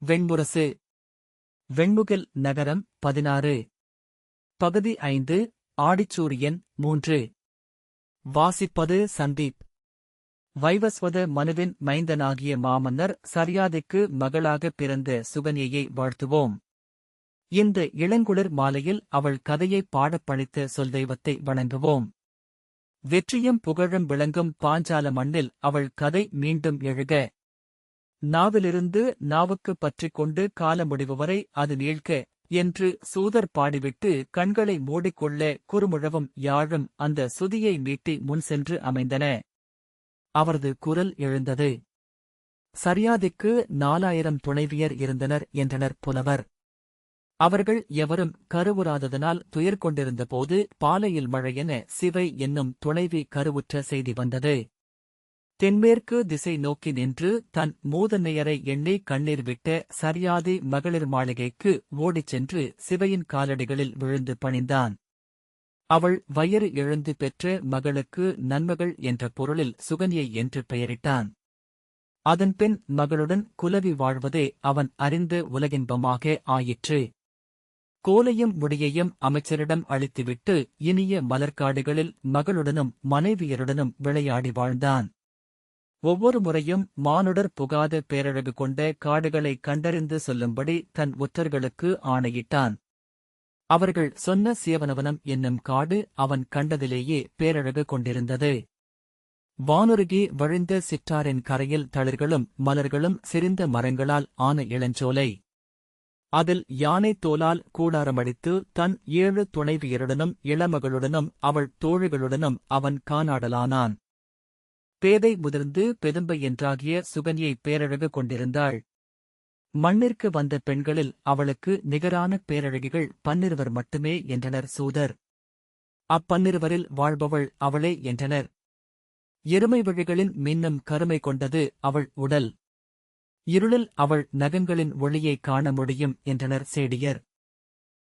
வெண்முரசு. வெண்முகில் நகரம் 16. பகுதி 5. ஆடிச்சூரியன் 3. வாசிப்பது சந்தீப். வைவஸ்வத மனுவின் மைந்தனாகிய மாமன்னர் சர்யாதிக்கு மகளாகப் பிறந்த சுகன்யையை வாழ்த்துவோம். இந்த இளங்குளிர் மாலையில் அவள் கதையைப் பாடப் பணித்த சொல்தெய்வத்தை வணங்குவோம். வெற்றியும் புகழும் விளங்கும் பாஞ்சால மண்ணில் அவள் கதை மீண்டும் எழுக. நாவிலிருந்து நாவுக்குப் பற்றிக் கொண்டு கால முடிவு வரை அது நீள்க என்று சூதர் பாடிவிட்டு கண்களை மூடிக்கொள்ள குறுமுழவும் யாழும் அந்த சுதியை மீட்டி முன் சென்று அமைந்தன. அவரது குரல் எழுந்தது. சர்யாதிக்கு 4000 துணைவியர் இருந்தனர் என்றனர் புலவர். அவர்கள் எவரும் கருவுறாததனால் துயர் கொண்டிருந்தபோது பாலையில் மழையென சிவை என்னும் துணைவி கருவுற்ற செய்தி வந்தது. தென்மேற்கு திசை நோக்கி நின்று தன் மூதன்னையரை எண்ணி கண்ணீர் விட்ட சர்யாதி மகளிர் மாளிகைக்கு ஓடிச் சென்று சிவையின் காலடிகளில் விழுந்து பணிந்தான். அவள் வயிறு எழுந்து பெற்ற மகளுக்கு நன்மகள் என்ற பொருளில் சுகன்யை என்று பெயரிட்டான். அதன்பின் மகளுடன் குலவி வாழ்வதே அவன் அறிந்த உலகின்பமாக ஆயிற்று. கோலையும் முடியையும் அமைச்சரிடம் அளித்துவிட்டு இனிய மலர்காடுகளில் மகளுடனும் மனைவியருடனும் விளையாடி வாழ்ந்தான். ஒவ்வொரு முறையும் மானுடர் புகாத பேரழகு கொண்ட காடுகளை கண்டறிந்து சொல்லும்படி தன் ஒற்றர்களுக்கு ஆணையிட்டான். அவர்கள் சொன்ன சியவனவனம் என்னும் காடு அவன் கண்டதிலேயே பேரழகு கொண்டிருந்தது. வானுருகி வழிந்த சிற்றாரின் கரையில் தளிர்களும் மலர்களும் செறிந்த மரங்களால் ஆன இளஞ்சோலை. அதில் யானை தோலால் கூடாரமடித்து தன் 7 துணைவியருடனும் இளமகளுடனும் அவள் தோழிகளுடனும் அவன் காணாடலானான். பேதை முதிர்ந்து பெதும்பை என்றாகிய சுகன்யை பேரழகு கொண்டிருந்தாள். மண்ணிற்கு வந்த பெண்களில் அவளுக்கு நிகரான பேரழகிகள் 12 மட்டுமே என்றனர் சூதர். 12 வாழ்பவள் அவளே என்றனர். எருமை விழிகளின் மின்னும் கருமை கொண்டது அவள் உடல். இருளில் அவள் நகங்களின் ஒளியைக் காண முடியும் என்றனர் சேடியர்.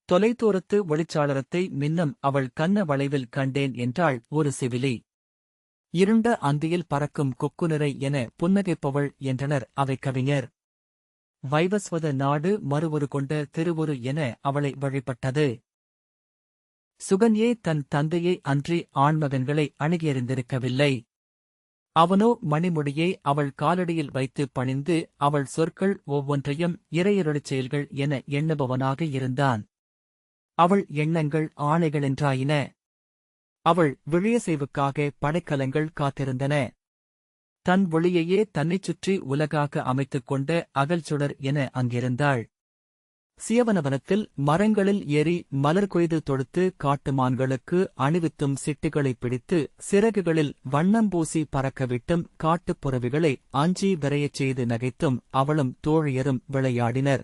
தொலைதூரத்து ஒளிச்சாளரத்தை மின்னும் அவள் கன்ன வளைவில் கண்டேன் என்றாள் ஒரு செவிலி. இருண்ட அந்தியில் பறக்கும் கொக்குநிறை என புன்னகைப்பவள் என்றனர் அவை கவிஞர். வைவஸ்வத நாடு மறுவுரு கொண்ட திருவுரு என அவளை வழிபட்டது. சுகன்யே தன் தந்தையை அன்றி ஆண்மகன்களை அணுகியறிந்திருக்கவில்லை. அவனோ மணிமுடியை அவள் காலடியில் வைத்து பணிந்து அவள் சொற்கள் ஒவ்வொன்றையும் இறையருளிச் செயல்கள் என எண்ணுபவனாக இருந்தான். அவள் எண்ணங்கள் ஆணைகளென்றாயின. அவள் விழியசைவுக்காக படைக்கலங்கள் காத்திருந்தன. தன் ஒளியையே தன்னைச் சுற்றி உலகாக அமைத்துக் கொண்ட அகல்சுடர் என அங்கிருந்தாள். சியவனவனத்தில் மரங்களில் ஏறி மலர் கொய்து தொடுத்து காட்டுமான்களுக்கு அணிவித்தும் சிட்டுகளைப் பிடித்து சிறகுகளில் வண்ணம் பூசி பறக்கவிட்டும் காட்டுப் புறவிகளை அஞ்சி விரையச் செய்து நகைத்தும் அவளும் தோழியரும் விளையாடினர்.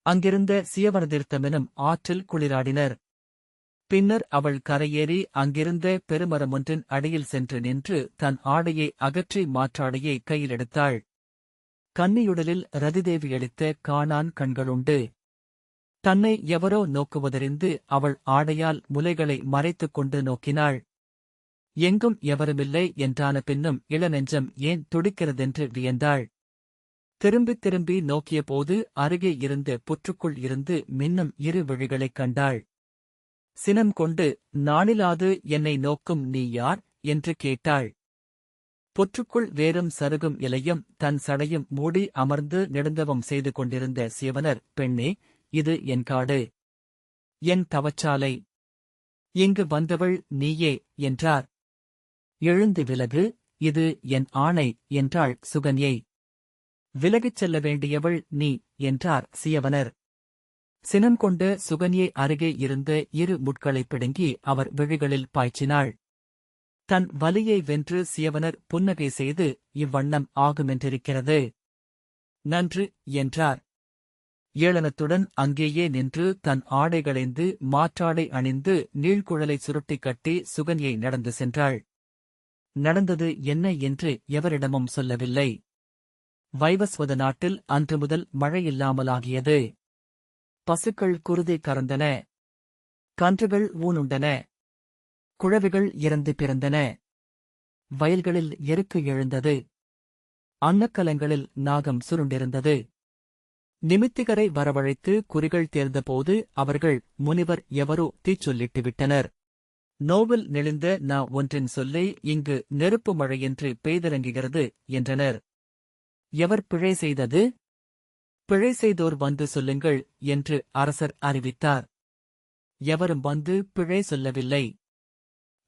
அங்கிருந்த சியவனதீர்த்தமெனும் ஆற்றில் குளிராடினர். பின்னர் அவள் கரையேறி அங்கிருந்த பெருமரமொன்றின் அடியில் சென்று நின்று தன் ஆடையை அகற்றி மாற்றாடையை கையிலெடுத்தாள். கன்னியுடலில் ரதிதேவி அளித்த காணான் கண்களுண்டு. தன்னை எவரோ நோக்குவதறிந்து அவள் ஆடையால் முலைகளை மறைத்துக் கொண்டு நோக்கினாள். எங்கும் எவருமில்லை என்றான பின்னும் இளநெஞ்சம் ஏன் துடிக்கிறதென்று வியந்தாள். திரும்பித் திரும்பி நோக்கியபோது அருகே இருந்த புற்றுக்குள் இருந்து மின்னும் 2 விழிகளைக் கண்டாள். சினம் கொண்டு நாணிலாது என்னை நோக்கும் நீ யார் என்று கேட்டாள். புற்றுக்குள் வேரும் சருகும் இலையும் தன் சடையும் மூடி அமர்ந்து நெடுந்தவம் செய்து கொண்டிருந்த சியவனர், பெண்ணே, இது என் காடு, என் தவச்சாலை. இங்கு வந்தவள் நீயே என்றார். எழுந்து விலகு, இது என் ஆணை என்றாள் சுகன்யை. விலகிச் செல்ல வேண்டியவள் நீ என்றார் சியவனர். சினம் கொண்ட சுகன்யை அருகே இருந்த 2 முட்களைப் பிடுங்கி அவர் விழிகளில் பாய்ச்சினாள். தன் வலியை வென்று சியவனர் புன்னகை செய்து இவ்வண்ணம் ஆகுமென்றிருக்கிறது. நன்று என்றார். ஏளனத்துடன் அங்கேயே நின்று தன் ஆடைகளைந்து மாற்றாடை அணிந்து நீழ்குழலை சுருட்டிக் கட்டி சுகன்யை நடந்து சென்றாள். நடந்தது என்ன என்று எவரிடமும் சொல்லவில்லை. வைவஸ்வத நாட்டில் அன்று முதல் மழையில்லாமலாகியது. பசுக்கள் குருதி கறந்தன. கன்றுகள் ஊனுண்டன. குழவிகள் இறந்து பிறந்தன. வயல்களில் எருக்கு எழுந்தது. அன்னக்கலங்களில் நாகம் சுருண்டிருந்தது. நிமித்திகரை வரவழைத்து குறிகள் தேர்ந்தபோது அவர்கள் முனிவர் எவரோ தீச்சொல்லிட்டு விட்டனர். நோவில் நெளிந்த ஒன்றின் சொல்லை இங்கு நெருப்பு மழையென்று பெய்திறங்குகிறது என்றனர். எவர் பிழை செய்தது? பிழை செய்தோர் வந்து சொல்லுங்கள் என்று அரசர் அறிவித்தார். எவரும் வந்து பிழை சொல்லவில்லை.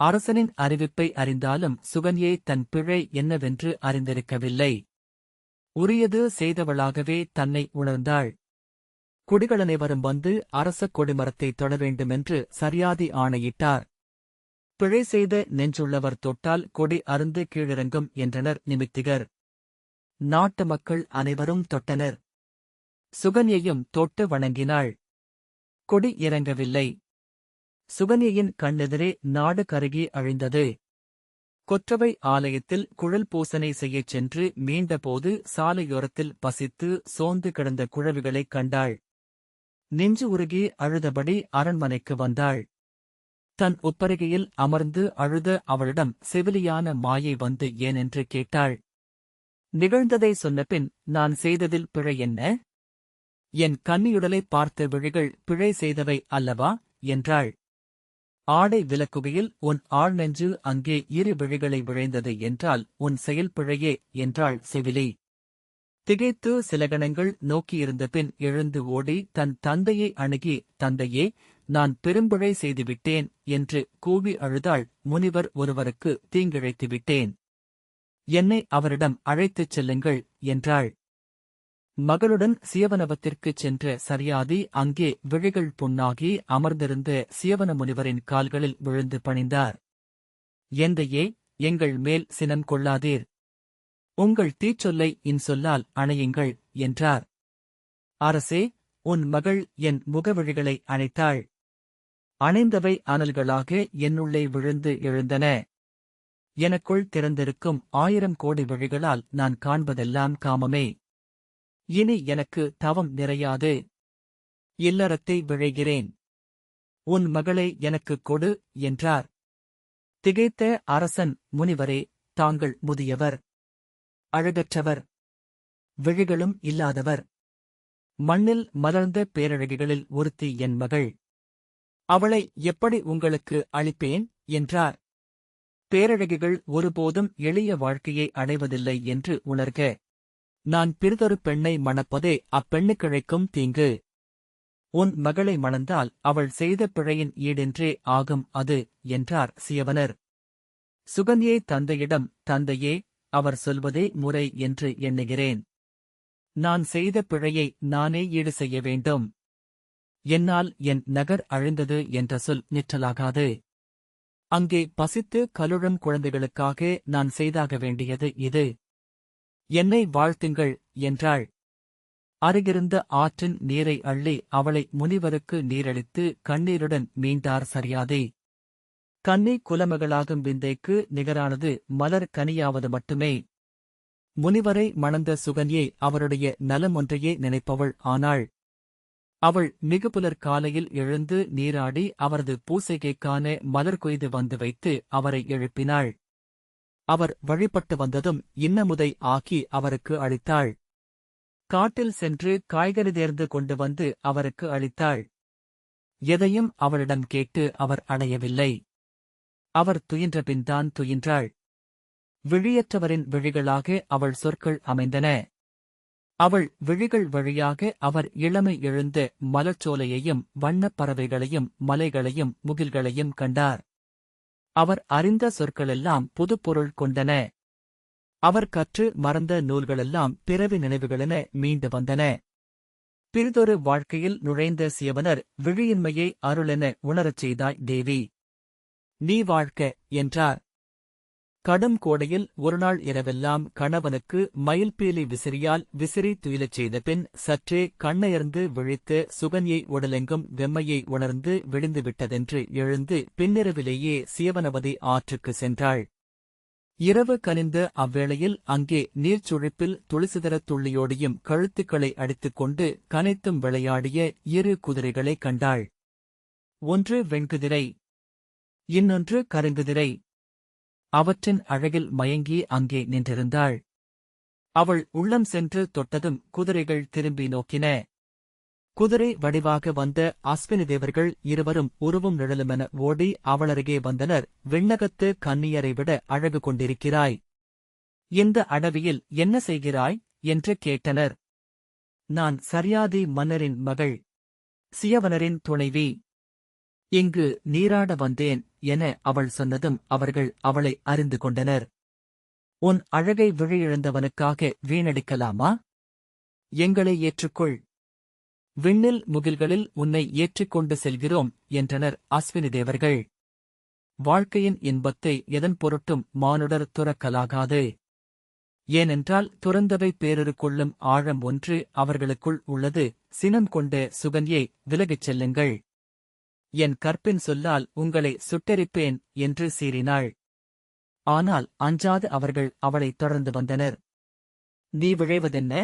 அரசனின் அறிவிப்பை அறிந்தாலும் சுகன்யை தன் பிழை என்னவென்று அறிந்திருக்கவில்லை. உரியது செய்தவளாகவே தன்னை உணர்ந்தாள். குடிகளனைவரும் வந்து அரச கொடிமரத்தை தொட வேண்டுமென்று சரியாதி ஆணையிட்டார். பிழை செய்த நெஞ்சுள்ளவர் தொட்டால் கொடி அருந்து கீழிறங்கும் என்றனர் நிமித்திகர். நாட்டு மக்கள் அனைவரும் தொட்டனர். சுகன்யையும் தொட்டு வணங்கினாள். கொடி இறங்கவில்லை. சுகன்யையின் கண்ணெதிரே நாடு கருகி அழிந்தது. கொற்றவை ஆலயத்தில் குழல் பூசனை செய்யச் சென்று மீண்டபோது சாலையோரத்தில் பசித்து சோர்ந்து கிடந்த குழவிகளைக் கண்டாள். நெஞ்சு உருகி அழுதபடி அரண்மனைக்கு வந்தாள். தன் உப்பருகையில் அமர்ந்து அழுத அவளிடம் செவிலியான மாயை வந்து ஏனென்று கேட்டாள். நிகழ்ந்ததை சொன்னபின் நான் செய்ததில் பிழை என்ன? என் கன்னியுடலை பார்த்த விழிகள் பிழை செய்தவை அல்லவா என்றாள். ஆடை விலக்குகையில் உன் ஆழ்நெஞ்சு அங்கே இரு விழிகளை விழைந்தது என்றால் உன் செயல் பிழையே என்றாள் செவிலி. திகைத்து சில கணங்கள் நோக்கியிருந்தபின் எழுந்து ஓடி தன் தந்தையை அணுகி, தந்தையே, நான் பெரும்பிழை செய்துவிட்டேன் என்று கூவி அழுதாள். முனிவர் ஒருவருக்கு தீங்கிழைத்துவிட்டேன். என்னை அவரிடம் அழைத்துச் செல்லுங்கள் என்றாள். மகளுடன் சியவனவத்திற்குச் சென்ற சரியாதி அங்கே விழிகள் புண்ணாகி அமர்ந்திருந்த சியவன முனிவரின் கால்களில் விழுந்து பணிந்தார். எந்தையே, எங்கள் மேல் சினம் கொள்ளாதீர். உங்கள் தீச்சொல்லை இன்சொல்லால் அணையுங்கள் என்றார். அரசே, உன் மகள் என் முகவிழிகளை அணைத்தாள். அணைந்தவை அனல்களாக என்னுள்ளே விழுந்து எழுந்தன. எனக்குள் திறந்திருக்கும் 1000 கோடி விழிகளால் நான் காண்பதெல்லாம் காமமே. இனி எனக்கு தவம் நிறையாது. இல்லறத்தை விழைகிறேன். உன் மகளை எனக்குக் கொடு என்றார். திகைத்த அரசன், முனிவரே, தாங்கள் முதியவர், அழகற்றவர், விழிகளும் இல்லாதவர். மண்ணில் மலர்ந்த பேரழகிகளில் ஒருத்தி என் மகள். அவளை எப்படி உங்களுக்கு அளிப்பேன் என்றார். பேரழகிகள் ஒருபோதும் எளிய வாழ்க்கையை அடைவதில்லை என்று உணர்க. நான் பிறிதொரு பெண்ணை மணப்பதே அப்பெண்ணுக்கிழைக்கும் தீங்கு. உன் மகளை மணந்தால் அவள் செய்த பிழையின் ஈடென்றே ஆகும் அது என்றார் சியவனர். சுகன்யை தந்தையிடம், தந்தையே, அவர் சொல்வதே முறை என்று எண்ணுகிறேன். நான் செய்த பிழையை நானே ஈடு செய்ய வேண்டும். என்னால் என் நகர் அழிந்தது என்ற சொல் நிற்றலாகாது. அங்கே பசித்து கலுழும் குழந்தைகளுக்காக நான் செய்தாக வேண்டியது இது. என்னை வாழ்த்துங்கள் என்றாள். அருகிருந்த ஆற்றின் நீரை அள்ளி அவளை முனிவருக்கு நீரளித்து கண்ணீருடன் மீண்டார் சரியாதே. கன்னி குலமகளாகும் விந்தைக்கு நிகரானது மலர் கனியாவது மட்டுமே. முனிவரை மணந்த சுகன்யை அவருடைய நலம் ஒன்றையே நினைப்பவள் ஆனாள். அவள் மிகுபுலர் காலையில் எழுந்து நீராடி அவரது பூசைகைக்கான மலர் கொய்து வந்து வைத்து அவரை எழுப்பினாள். அவர் வழிபட்டு வந்ததும் இன்னமுதை ஆக்கி அவருக்கு அளித்தாள். காட்டில் சென்று காய்கறி தேர்ந்து கொண்டு வந்து அவருக்கு அளித்தாள். எதையும் அவளிடம் கேட்டு அவர் அடையவில்லை. அவர் துயின்றபின்தான் துயின்றாள். விழியற்றவரின் விழிகளாக அவள் சொற்கள் அமைந்தன. அவள் விழிகள் வழியாக அவர் இளமை எழுந்த மலர்ச்சோலையையும் வண்ணப் பறவைகளையும் மலைகளையும் முகில்களையும் கண்டார். அவர் அறிந்த சொற்களெல்லாம் புதுப்பொருள் கொண்டன. அவர் கற்று மறந்த நூல்களெல்லாம் பிறவி நினைவுகளென மீண்டு வந்தன. பிறிதொரு வாழ்க்கையில் நுழைந்த சியவனர் விழியின்மையை அருளென உணரச் செய்தாய் தேவி. நீ வாழ்க என்றார். கடும் கோடையில் ஒருநாள் இரவெல்லாம் கணவனுக்கு மயில்பீலி விசிறியால் விசிறி துயிலச் செய்தபின் சற்றே கண்ணயர்ந்து விழித்த சுகன்யை உடலெங்கும் வெம்மையை உணர்ந்து விழுந்துவிட்டதென்று எழுந்து பின்னிரவிலேயே சியவனவதி ஆற்றுக்கு சென்றாள். இரவு கனிந்த அவ்வேளையில் அங்கே நீர்ச்சுழிப்பில் துளிசிதறத் துள்ளியோடியும் கழுத்துக்களை அடித்துக் கொண்டு கனைத்தும் விளையாடிய 2 குதிரைகளைக் கண்டாள். ஒன்று வெண்குதிரை, இன்னொன்று கருங்குதிரை. அவற்றின் அழகில் மயங்கி அங்கே நின்றிருந்தாள். அவள் உள்ளம் சென்று தொட்டதும் குதிரைகள் திரும்பி நோக்கின. குதிரை வடிவாக வந்த அஸ்வினி தேவர்கள் இருவரும் உருவும் நிழலுமென ஓடி அவளருகே வந்தனர். விண்ணகத்து கன்னியரை விட அழகு கொண்டிருக்கிறாய். இந்த அடவியில் என்ன செய்கிறாய் என்று கேட்டனர். நான் சர்யாதி மன்னரின் மகள், சியவனரின் துணைவி. இங்கு நீராட வந்தேன் என அவள் சொன்னதும் அவர்கள் அவளை அறிந்து கொண்டனர். உன் அழகை விழியிழந்தவனுக்காக வீணடிக்கலாமா? எங்களை ஏற்றுக்கொள். விண்ணில் முகில்களில் உன்னை ஏற்றிக்கொண்டு செல்கிறோம் என்றனர் அஸ்வினி தேவர்கள். வாழ்க்கையின் இன்பத்தை எதன் பொருட்டும் மானுடர் துறக்கலாகாது. ஏனென்றால் துறந்தவை பேரறு கொள்ளும் ஆழம் ஒன்று அவர்களுக்குள் உள்ளது. சினம் கொண்ட சுகன்யை விலகிச் செல்லுங்கள். என் கற்பின் சொல்லால் உங்களை சுட்டெரிப்பேன் என்று சீறினாள். ஆனால் அஞ்சாது அவர்கள் அவளை தொடர்ந்து வந்தனர். நீ விழைவதென்ன?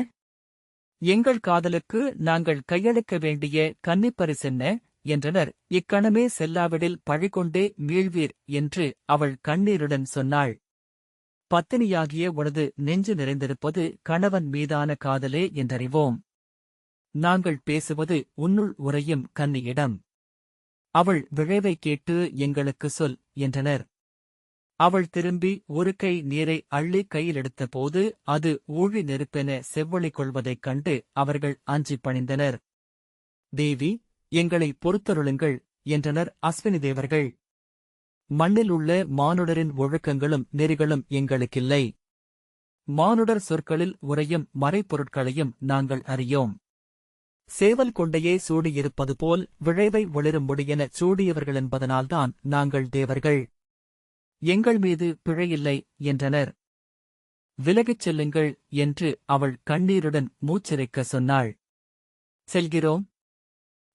எங்கள் காதலுக்கு நாங்கள் கையளிக்க வேண்டிய கன்னிப்பரிசென்ன என்றனர். இக்கணமே செல்லாவிடில் பழிகொண்டே மீழ்வீர் என்று அவள் கண்ணீருடன் சொன்னாள். பத்தினியாகிய உனது நெஞ்சு நிறைந்திருப்பது கணவன் மீதான காதலே என்றறிவோம். நாங்கள் பேசுவது உன்னுள் உறையும் கன்னியிடம். அவள் விழைவை கேட்டு எங்களுக்கு சொல் என்றனர். அவள் திரும்பி ஒரு கை நீரை அள்ளி கையில் எடுத்தபோது அது ஊழி நெருப்பென செவ்வொளி கொள்வதைக் கண்டு அவர்கள் அஞ்சிப் பணிந்தனர். தேவி, எங்களை பொறுத்தருளுங்கள் என்றனர் அஸ்வினி தேவர்கள். மண்ணில் உள்ள மானுடரின் ஒழுக்கங்களும் நெறிகளும் எங்களுக்கில்லை. மானுடர் சொற்களில் உறையும் மறைப்பொருட்களையும் நாங்கள் அறியோம். சேவல் கொண்டையே சூடியிருப்பது போல் விழைவை ஒளிரும் முடியெனச் சூடியவர்களென்பதனால்தான் நாங்கள் தேவர்கள். எங்கள் மீது பிழையில்லை என்றனர். விலகிச் செல்லுங்கள் என்று அவள் கண்ணீருடன் மூச்சிறைக்க சொன்னாள். செல்கிறோம்.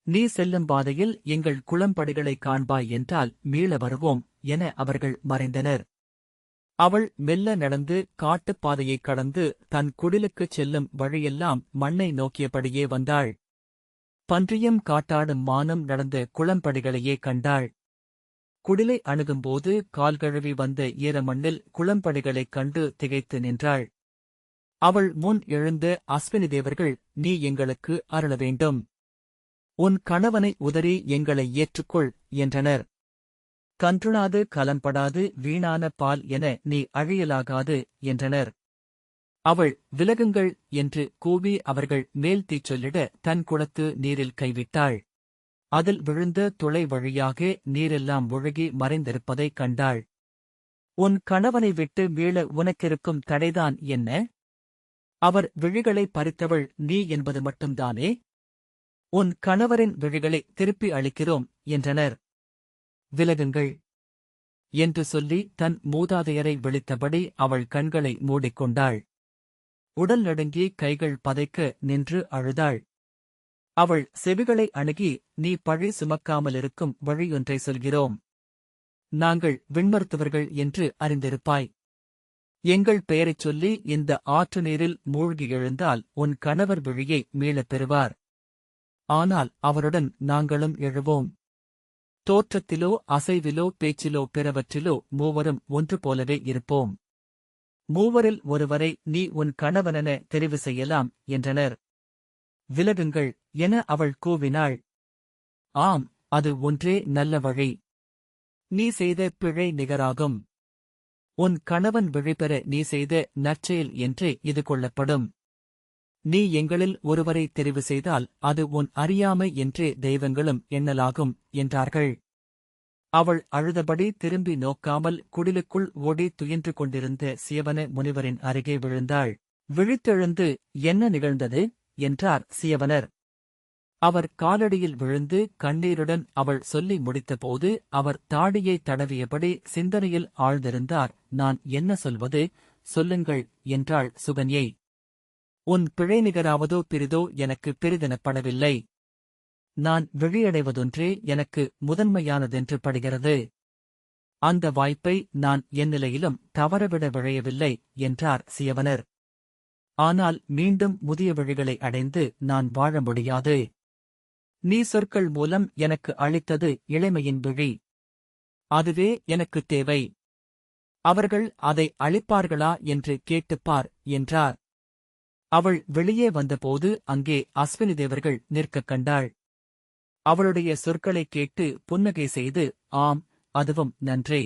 நீ செல்லும் பாதையில் எங்கள் குளம்படிகளை காண்பாய் என்றால் மீள வருவோம் என அவர்கள் மறைந்தனர். அவள் மெல்ல நடந்து காட்டுப் பாதையைக் கடந்து தன் குடிலுக்குச் செல்லும் வழியெல்லாம் மண்ணை நோக்கியபடியே வந்தாள். பன்றியும் காட்டாடும் மானும் நடந்த குளம்படிகளையே கண்டாள். குடிலை அணுகும்போது கால்கழுவி வந்த ஈரமண்ணில் குளம்படிகளைக் கண்டு திகைத்து நின்றாள். அவள் முன் எழுந்த அஸ்வினி தேவர்கள், நீ எங்களுக்கு அருள வேண்டும். உன் கணவனை உதறி எங்களை ஏற்றுக்கொள் என்றனர். கன்றுணாது கலம்படாது வீணான பால் என நீ அழியலாகாது என்றனர். அவள் விலகுங்கள் என்று கூவி அவர்கள் மேல் தீச்சொல்லிட தன் குளத்து நீரில் கைவிட்டாள். அதில் விழுந்த துளை வழியாக நீரெல்லாம் ஒழுகி மறைந்திருப்பதைக் கண்டாள். உன் கணவனை விட்டு மீள உனக்கிருக்கும் தடைதான் என்ன? அவர் விழிகளை பறித்தவள் நீ என்பது மட்டும்தானே? உன் கணவரின் விழிகளை திருப்பி அளிக்கிறோம் என்றனர். விலகுங்கள் என்று சொல்லி தன் மூதாதையரை விழித்தபடி அவள் கண்களை மூடிக்கொண்டாள். உடல் நடுங்கி கைகள் பதைக்க நின்று அழுதாள். அவள் செவிகளை அணுகி, நீ பழி சுமக்காமலிருக்கும் வழியொன்றை சொல்கிறோம். நாங்கள் விண்மருத்துவர்கள் என்று அறிந்திருப்பாய். எங்கள் பெயரைச் சொல்லி இந்த ஆற்று நீரில் மூழ்கி எழுந்தால் உன் கணவர் விழியை மீளப் பெறுவார். ஆனால் அவருடன் நாங்களும் எழுவோம். தோற்றத்திலோ அசைவிலோ பேச்சிலோ பிறவற்றிலோ மூவரும் ஒன்று போலவே இருப்போம். மூவரில் ஒருவரை நீ உன் கணவனென தெரிவு செய்யலாம் என்றனர். விலகுங்கள் என அவள் கூவினாள். ஆம், அது ஒன்றே நல்ல வழி. நீ செய்த பிழை நிகராகும். உன் கணவன் விழிபெற நீ செய்த நற்செயல் என்றே இது கொள்ளப்படும். நீ எங்களில் ஒருவரை தெரிவு செய்தால் அது உன் அறியாமை என்றே தெய்வங்களும் எண்ணலாகும் என்றார்கள். அவள் அழுதபடி திரும்பி நோக்காமல் குடிலுக்குள் ஓடி துயின்று கொண்டிருந்த சியவன முனிவரின் அருகே விழுந்தாள். விழித்தெழுந்து என்ன நிகழ்ந்தது என்றார் சியவனர். அவர் காலடியில் விழுந்து கண்ணீருடன் அவள் சொல்லி முடித்தபோது அவர் தாடியை தடவியபடி சிந்தனையில் ஆழ்ந்திருந்தார். நான் என்ன சொல்வது, சொல்லுங்கள் என்றாள் சுகன்யை. உன் பிழை நிகராவதோ பிரிதோ எனக்கு பெரிதெனப்படவில்லை. நான் விழியடைவதொன்றே எனக்கு முதன்மையானதென்று படுகிறது. அந்த வாய்ப்பை நான் என் நிலையிலும் தவறவிட விழையவில்லை என்றார் சியவனர். ஆனால் மீண்டும் முதிய வழிகளை அடைந்து நான் வாழ முடியாது. நீ சொற்கள் மூலம் எனக்கு அளித்தது இளமையின் விழி. அதுவே எனக்குத் தேவை. அவர்கள் அதை அளிப்பார்களா என்று கேட்டுப்பார் என்றார். அவள் வெளியே வந்தபோது அங்கே அஸ்வினி தேவர்கள் நிற்கக் கண்டாள். அவளுடைய சொற்களைக் கேட்டு புன்னகை செய்து, ஆம், அதுவும் நன்றே.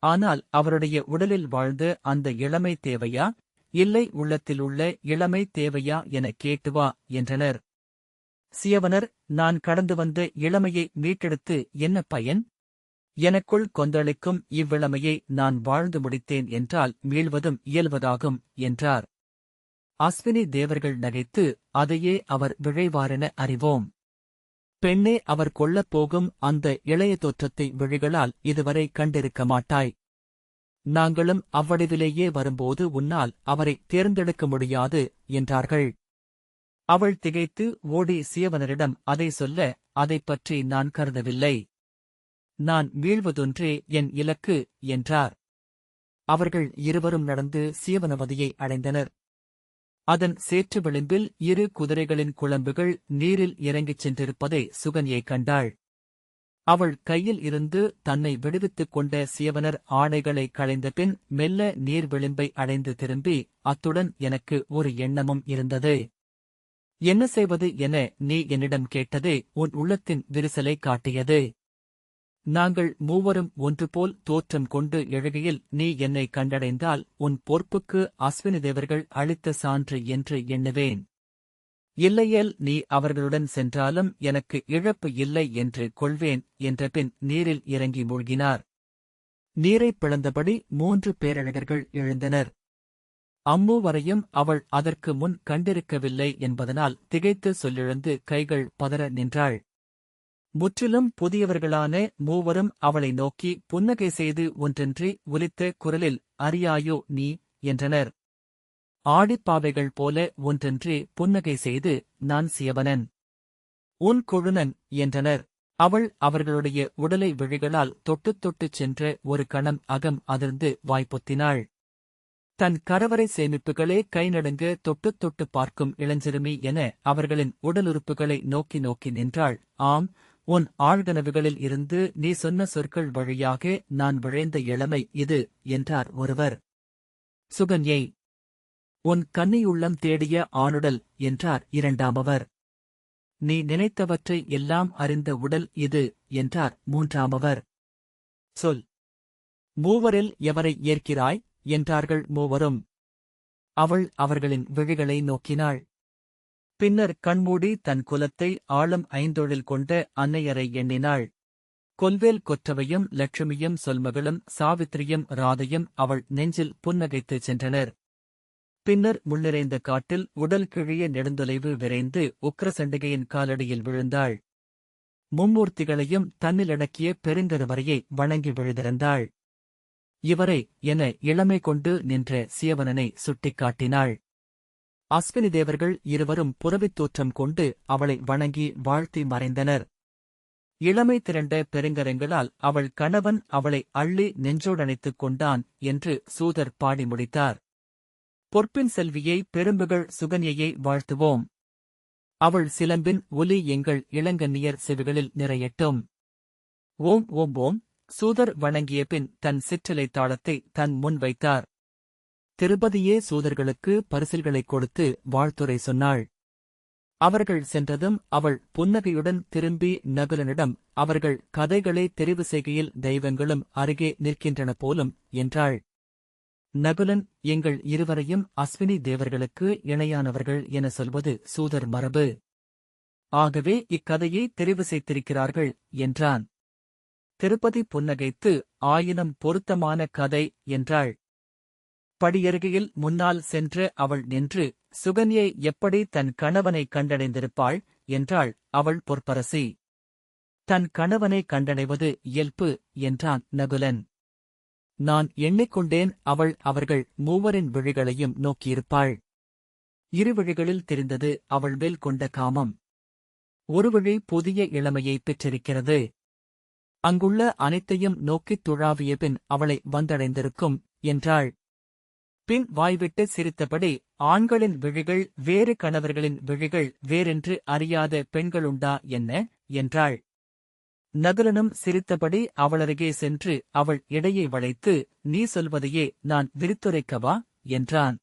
ஆனால் அவருடைய உடலில் வாழ்ந்த அந்த இளமை தேவையா, இல்லை உள்ளத்திலுள்ள இளமை தேவையா எனக் கேட்டு வா என்றனர். சியவனர், நான் கடந்து வந்த இளமையை மீட்டெடுத்து என்ன பயன்? எனக்குள் கொந்தளிக்கும் இவ்விளமையை நான் வாழ்ந்து முடித்தேன் என்றால் மீள்வதும் இயல்வதாகும் என்றார். அஸ்வினி தேவர்கள் நகைத்து, அதையே அவர் விழைவாரென அறிவோம். பெண்ணே, அவர் கொள்ளப் போகும் அந்த இளைய தோற்றத்தை விழிகளால் இதுவரை கண்டிருக்க மாட்டாய். நாங்களும் அவ்வடிவிலேயே வரும்போது உன்னால் அவரை தேர்ந்தெடுக்க முடியாது என்றார்கள். அவள் திகைத்து ஓடி சியவனரிடம் அதை சொல்ல, அதைப் பற்றி நான் கருதவில்லை. நான் வீழ்வதொன்றே என் இலக்கு என்றார். அவர்கள் இருவரும் நடந்து சியவனவதியை அடைந்தனர். அதன் சேற்று விளிம்பில் 2 குதிரைகளின் குளம்புகள் நீரில் இறங்கிச் சென்றிருப்பதை சுகன்யை கண்டாள். அவள் கையில் இருந்து தன்னை விடுவித்துக் கொண்ட சியவனர் ஆடைகளை களைந்தபின் மெல்ல நீர் விளிம்பை அடைந்து திரும்பி, அத்துடன் எனக்கு ஒரு எண்ணமும் இருந்தது. என்ன செய்வது என நீ என்னிடம் கேட்டதே உன் உள்ளத்தின் விரிசலை காட்டியது. நாங்கள் மூவரும் ஒன்றுபோல் தோற்றம் கொண்டு எழுகையில் நீ என்னை கண்டடைந்தால் உன் பொறுப்புக்கு அஸ்வினி தேவர்கள் அளித்த சான்று என்று எண்ணுவேன். இல்லையேல் நீ அவர்களுடன் சென்றாலும் எனக்கு இழப்பு இல்லை என்று கொள்வேன் என்றபின் நீரில் இறங்கி மூழ்கினார். நீரைப் பிளந்தபடி 3 பேரழகர்கள் எழுந்தனர். அம்மூவரையும் அவள் அதற்கு முன் கண்டிருக்கவில்லை என்பதனால் திகைத்து சொல்லிழந்து கைகள் பதற நின்றாள். முற்றிலும் புதியவர்களான மூவரும் அவளை நோக்கி புன்னகை செய்து ஒன்றென்றி ஒலித்த குரலில், அறியாயோ நீ என்றனர். ஆடிப்பாவைகள் போல ஒன்றென்றே புன்னகை செய்து, நான் சியவனன், உன் கொழுநன் என்றனர். அவள் அவர்களுடைய உடலை விழிகளால் தொட்டுத் தொட்டுச் சென்ற ஒரு கணம் அகம் அதிர்ந்து வாய்ப்பொத்தினாள். தன் கரவரை சேமிப்புகளே கைநடுங்க தொட்டுத் தொட்டு பார்க்கும் இளஞ்சிறுமி என அவர்களின் உடலுறுப்புகளை நோக்கி நோக்கி நின்றாள். ஆம், உன் ஆழ்கனவுகளில் இருந்து நீ சொன்ன சொற்கள் வழியாக நான் விழைந்த இளமை இது என்றார் ஒருவர். சுகன்யை, உன் கன்னியுள்ளம் தேடிய ஆணுடல் என்றார் இரண்டாமவர். நீ நினைத்தவற்றை எல்லாம் அறிந்த உடல் இது என்றார் மூன்றாமவர். சொல், மூவரில் எவரை ஏற்கிறாய் என்றார்கள் மூவரும். அவள் அவர்களின் விழிகளை நோக்கினாள். பின்னர் கண்மூடி தன் குலத்தை ஆளும் 5 கொண்ட அன்னையரை எண்ணினாள். கொல்வேல் கொற்றவையும் லட்சுமியும் சொல்மகளும் சாவித்திரியும் ராதையும் அவள் நெஞ்சில் புன்னகைத்துச் சென்றனர். பின்னர் முள்ளிறைந்த காட்டில் உடல் கிழிய நெடுந்தொலைவு விரைந்து உக்கிரசண்டிகையின் காலடியில் விழுந்தாள். மும்மூர்த்திகளையும் தன்னிலடக்கிய பெருங்கருவரையை வணங்கி விழுதிறந்தாள். இவரை என இளமை கொண்டு நின்ற சியவனனை சுட்டிக்காட்டினாள். அஸ்வினி தேவர்கள் இருவரும் புறவித் தோற்றம் கொண்டு அவளை வணங்கி வாழ்த்தி மறைந்தனர். இளமை திரண்ட பெருங்கரங்களால் அவள் கணவன் அவளை அள்ளி நெஞ்சோடணைத்துக் கொண்டான் என்று சூதர் பாடி முடித்தார். பொற்பின் செல்வியை பெரும்புகழ் சுகன்யையை வாழ்த்துவோம். அவள் சிலம்பின் ஒலி எங்கள் இளங்கன்னியர் செவிகளில் நிறையட்டும். ஓம் ஓம் ஓம். சூதர் வணங்கிய பின் தன் சிற்றலை தாளத்தை தன் முன் வைத்தார். திருப்பதியே சூதர்களுக்கு பரிசில்களைக் கொடுத்து வாழ்த்துரை சொன்னாள். அவர்கள் சென்றதும் அவள் புன்னகையுடன் திரும்பி நகுலனிடம், அவர்கள் கதைகளை தெரிவு செய்கையில் தெய்வங்களும் அருகே நிற்கின்றன போலும் என்றாள். நகுலன், எங்கள் இருவரையும் அஸ்வினி தேவர்களுக்கு இணையானவர்கள் என சொல்வது சூதர் மரபு. ஆகவே இக்கதையை தெரிவு செய்திருக்கிறார்கள் என்றான். திருப்பதி புன்னகைத்து, ஆயினும் பொருத்தமான கதை என்றாள். படியருகையில் முன்னால் சென்று அவள் நின்று, சுகன்யை எப்படி தன் கணவனை கண்டடைந்திருப்பாள் என்றாள். அவள் பொற்பரசி. தன் கணவனை கண்டடைவது இயல்பு என்றான் நகுலன். நான் எண்ணிக்கொண்டேன் அவள் அவர்கள் மூவரின் விழிகளையும் நோக்கியிருப்பாள். 2 விழிகளில் தெரிந்தது அவள் மேல் கொண்ட காமம். ஒரு விழி புதிய இளமையைப் பெற்றிருக்கிறது. அங்குள்ள அனைத்தையும் நோக்கித் துழாவிய பின் அவளை வந்தடைந்திருக்கும் என்றாள். பின் வாய்விட்டு சிரித்தபடி, ஆண்களின் விழிகள் வேறு கணவர்களின் விழிகள் வேறென்று அறியாத பெண்களுண்டா என்ன என்றாள். நகுலனும் சிரித்தபடி அவளருகே சென்று அவள் இடையை வளைத்து, நீ சொல்வதையே நான் விரித்துரைக்கவா என்றான்.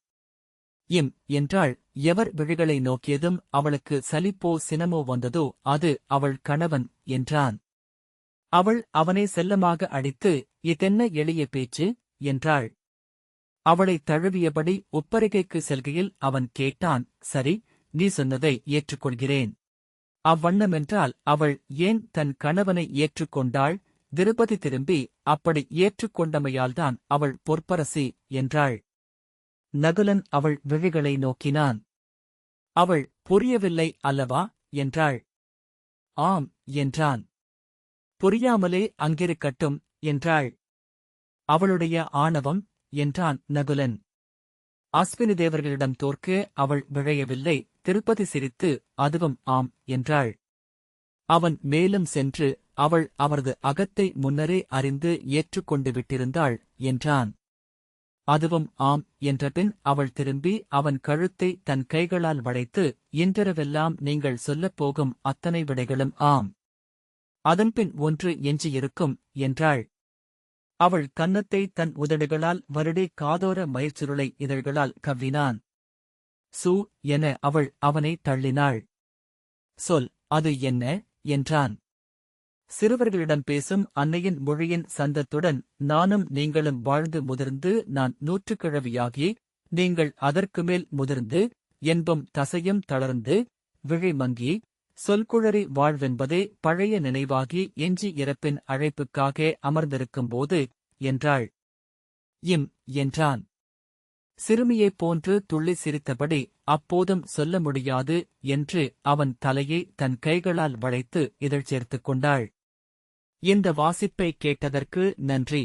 இம் என்றாள். எவர் விழிகளை நோக்கியதும் அவளுக்கு சலிப்போ சினமோ வந்ததோ அது அவள் கணவன் என்றான். அவள் அவனை செல்லமாக அடித்து, இதென்ன எளிய பேச்சு என்றாள். அவளைத் தழுவியபடி உப்பரிகைக்கு செல்கையில் அவன் கேட்டான், சரி, நீ சொன்னதை ஏற்றுக்கொள்கிறேன். அவ்வண்ணமென்றால் அவள் ஏன் தன் கணவனை ஏற்றுக்கொண்டாள்? திருபதி திரும்பி, அப்படி ஏற்றுக்கொண்டமையால்தான் அவள் பொற்பரசி என்றாள். நகுலன் அவள் விழிகளை நோக்கினான். அவள் புரியவில்லை அல்லவா என்றாள். ஆம் என்றான். புரியாமலே அங்கிருக்கட்டும் என்றாள். அவளுடைய ஆணவம் என்றான் நகுலன். அஸ்வினி தேவர்களிடம் தோற்க அவள் விழையவில்லை. திருப்பதி சிரித்து, அதுவும் ஆம் என்றாள். அவன் மேலும் சென்று, அவள் அவரது அகத்தை முன்னரே அறிந்து ஏற்றுக்கொண்டு விட்டிருந்தாள் என்றான். அதுவும் ஆம் என்றபின் அவள் திரும்பி அவன் கழுத்தை தன் கைகளால் வளைத்து, இன்றிரவெல்லாம் நீங்கள் சொல்லப் போகும் அத்தனை விடைகளும் ஆம். அதன்பின் ஒன்று எஞ்சியிருக்கும் என்றாள். அவள் கன்னத்தை தன் உதடுகளால் வருடி காதோர மயிர்ச்சுருளை இதழ்களால் கவ்வினான். சூ என அவள் அவனை தள்ளினாள். சொல், அது என்ன என்றான். சிறுவர்களிடம் பேசும் அன்னையின் மொழியின் சந்தத்துடன் நானும் நீங்களும் வாழ்ந்து முதிர்ந்து நான் நூற்றுக்கிழவியாகி, நீங்கள் அதற்குமேல் முதிர்ந்து, என்பும் தசையும் தளர்ந்து, விழி மங்கி, சொல்குழறி வாழ்வென்பதே பழைய நினைவாகி எஞ்சி இறப்பின் அழைப்புக்காக அமர்ந்திருக்கும்போது என்றாள். இம் என்றான். சிறுமியைப் போன்று துள்ளி சிரித்தபடி, அப்போதும் சொல்ல முடியாது என்று அவன் தலையை தன் கைகளால் வளைத்து இதழ் சேர்த்துக் கொண்டாள். இந்த வாசிப்பை கேட்டதற்கு நன்றி.